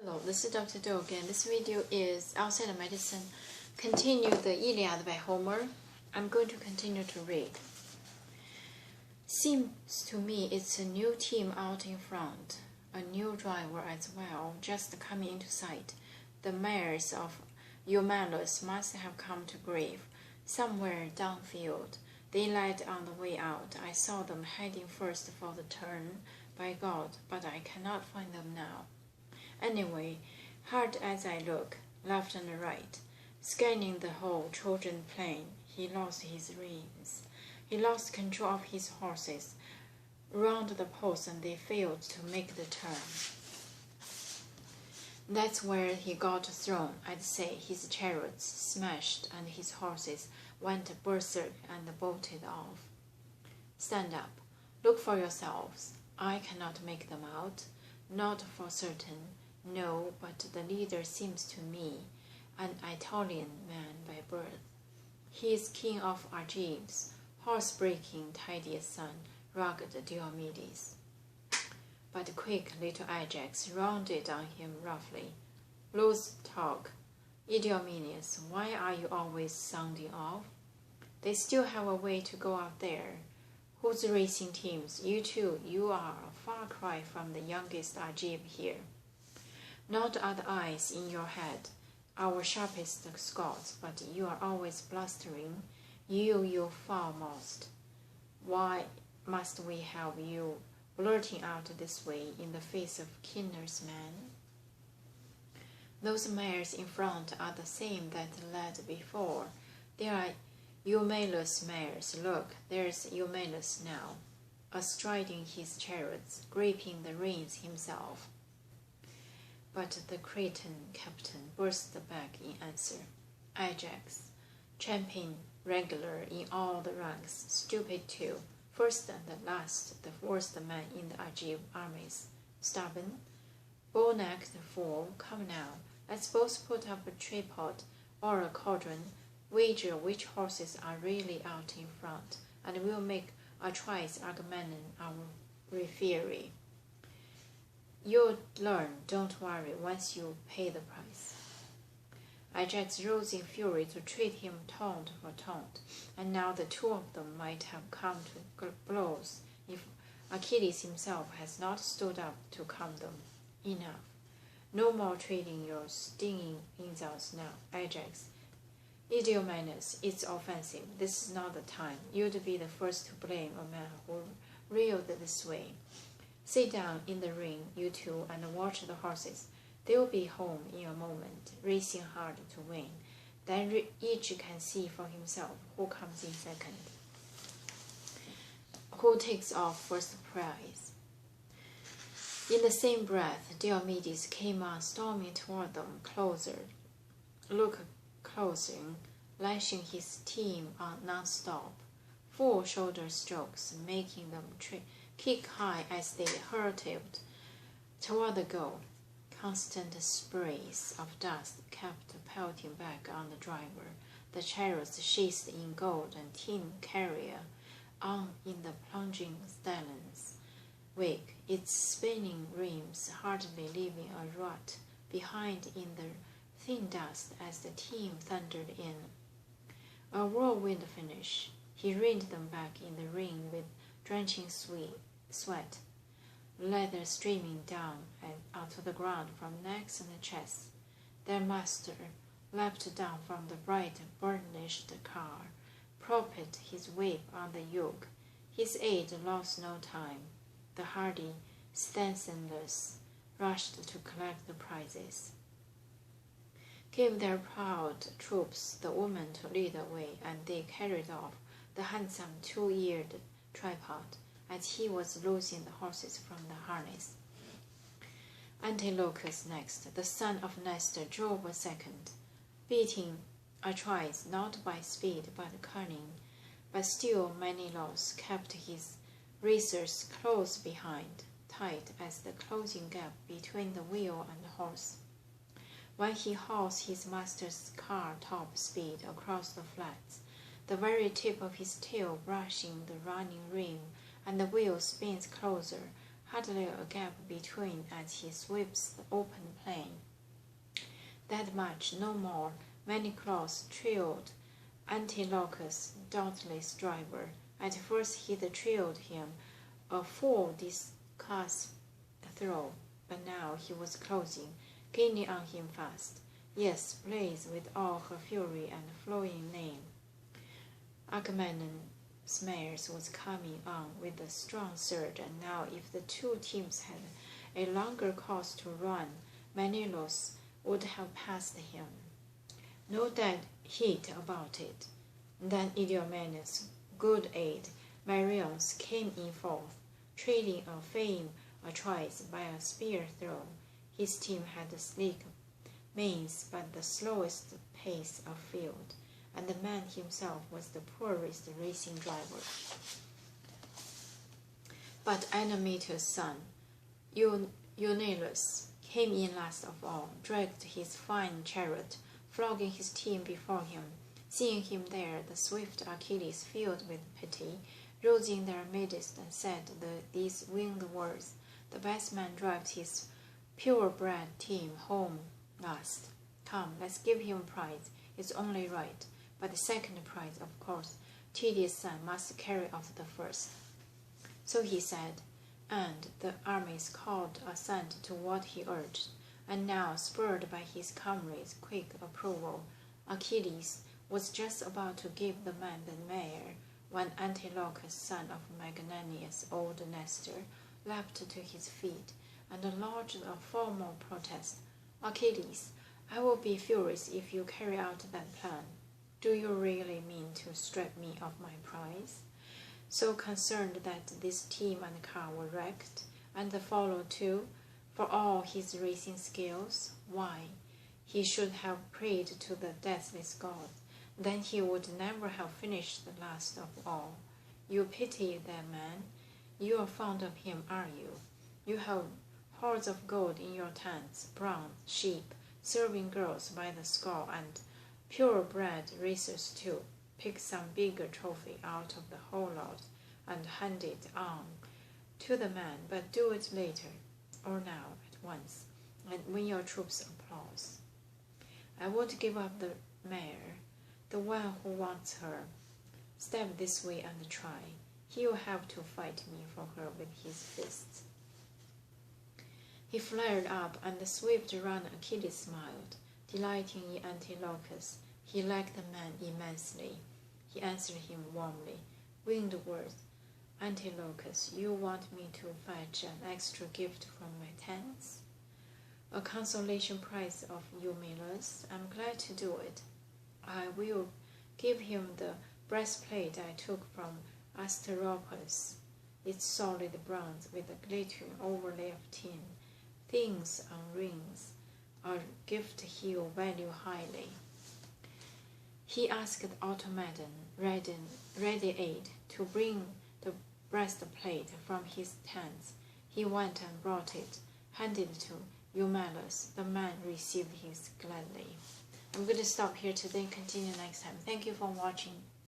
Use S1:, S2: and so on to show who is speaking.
S1: Hello, this is Dr. Do again. This video is Outside of Medicine. Continue the Iliad by Homer. I'm going to continue to read. Seems to me it's a new team out in front. A new driver as well, just coming into sight. The mares of Eumelus must have come to grief. Somewhere downfield. They led on the way out. I saw them heading first for the turn. By God, but I cannot find them now. Anyway, hard as I look, left and right, scanning the whole Trojan plain, he lost his reins. He lost control of his horses, round the post, and they failed to make the turn. That's where he got thrown, I'd say. His chariots smashed, and his horses went berserk and bolted off. Stand up. Look for yourselves. I cannot make them out. Not for certain. No, but the leader seems to me an Italian man by birth. He is king of Argives, horse-breaking tidiest son, rugged Diomedes. But quick little Ajax rounded on him roughly. Loose talk. Idomeneus, why are you always sounding off? They still have a way to go out there. Whose racing teams? You too, you are a far cry from the youngest Argive here. Not other eyes in your head, our sharpest Scots, but you are always blustering, you foul-mouthed. Why must we have you blurting out this way in the face of Kinner's men? Those mares in front are the same that led before. They are Eumelus mares. Look, there's Eumelus now, astriding his chariots, gripping the reins himself. But the Cretan captain burst back in answer. Ajax, champion regular in all the ranks, stupid too, first and last, the worst man in the Argive armies. Stubborn, bull-necked fool, come now, let's both put up a tripod or a cauldron, wager which horses are really out in front, and we'll make a choice Agamemnon our referee. You'll learn, don't worry, once you pay the price. Ajax rose in fury to treat him taunt for taunt, and now the two of them might have come to blows if Achilles himself has not stood up to calm them. Enough. No more trading your stinging insults now, Ajax. Idomeneus, it's offensive. This is not the time. You'd be the first to blame a man who reeled this way. Sit down in the ring, you two, and watch the horses. They'll be home in a moment, racing hard to win. Then each can see for himself who comes in second, who takes off first prize. In the same breath, Diomedes came on, storming toward them, closer. Look closing, lashing his team on non-stop. Full shoulder strokes, making them kick high as they hurtled toward the goal. Constant sprays of dust kept pelting back on the driver. The chariots sheathed in gold and tin carrier on in the plunging stallions' wake, its spinning rims hardly leaving a rut behind in the thin dust as the team thundered in. A whirlwind finish. He reined them back in the ring with drenching sweat, leather streaming down onto the ground from necks and chests. Their master leapt down from the bright burnished car, propped his whip on the yoke. His aide lost no time. The hardy Stansenless rushed to collect the prizes. Gave their proud troops the woman to lead the way, and they carried off the handsome two-eared tripod as he was loosing the horses from the harness. Antilochus next, the son of Nestor, drove a second, beating Atreus not by speed but cunning, but still Menelaus kept his racers close behind, tight as the closing gap between the wheel and the horse. When he hauls his master's car top speed across the flats, the very tip of his tail brushing the running rim, and the wheel spins closer hardly a gap between as he sweeps the open plain. That much, no more. Many claws trailed Antilochus, dauntless driver. At first he trailed him a full discus throw, but now he was closing, gaining on him fast. Yes, blaze with all her fury and flowing name. Agamemnon's mares was coming on with a strong surge, and now if the two teams had a longer course to run, Menelaus would have passed him. No dead heat about it. Then Idomeneus' good aid, Meriones, came in forth, trailing a fame Atreus by a spear throw. His team had sleek manes, but the slowest pace afield, and the man himself was the poorest racing driver. But Anameter's son, Eumelus, came in last of all, dragged his fine chariot, flogging his team before him. Seeing him there, the swift Achilles, filled with pity, rose in their midst and said these winged words. The best man drives his purebred team home last. Come, let's give him prize. It's only right. But the second prize, of course, Tydeus' son must carry off the first. So he said, and the armies called assent to what he urged. And now, spurred by his comrades' quick approval, Achilles was just about to give the man the mare, when Antilochus, son of Magnanius, old Nestor, leapt to his feet and lodged a formal protest. Achilles, I will be furious if you carry out that plan. Do you really mean to strip me of my prize? So concerned that this team and car were wrecked, and the follower too, for all his racing skills? Why, he should have prayed to the deathless god. Then he would never have finished the last of all. You pity that man? You are fond of him, are you? You have hoards of gold in your tents, bronze, sheep, serving girls by the score, and purebred racers too. Pick some bigger trophy out of the whole lot and hand it on to the man, but do it later, or now, at once, and when your troops applause. I won't give up the mare, the one who wants her. Step this way and try. He'll have to fight me for her with his fists. He flared up, and the swift round Achilles smiled, delighting in Antilochus. He liked the man immensely. He answered him warmly. Winged words, Antilochus, you want me to fetch an extra gift from my tents? A consolation prize of Eumelus. I'm glad to do it. I will give him the breastplate I took from Asteropaeus. It's solid bronze with a glittering overlay of tin. Things on rings, a gift he'll value highly. He asked Automedon, ready aid, to bring the breastplate from his tents. He went and brought it, handed it to Eumelus. The man received his gladly. I'm going to stop here today and continue next time. Thank you for watching.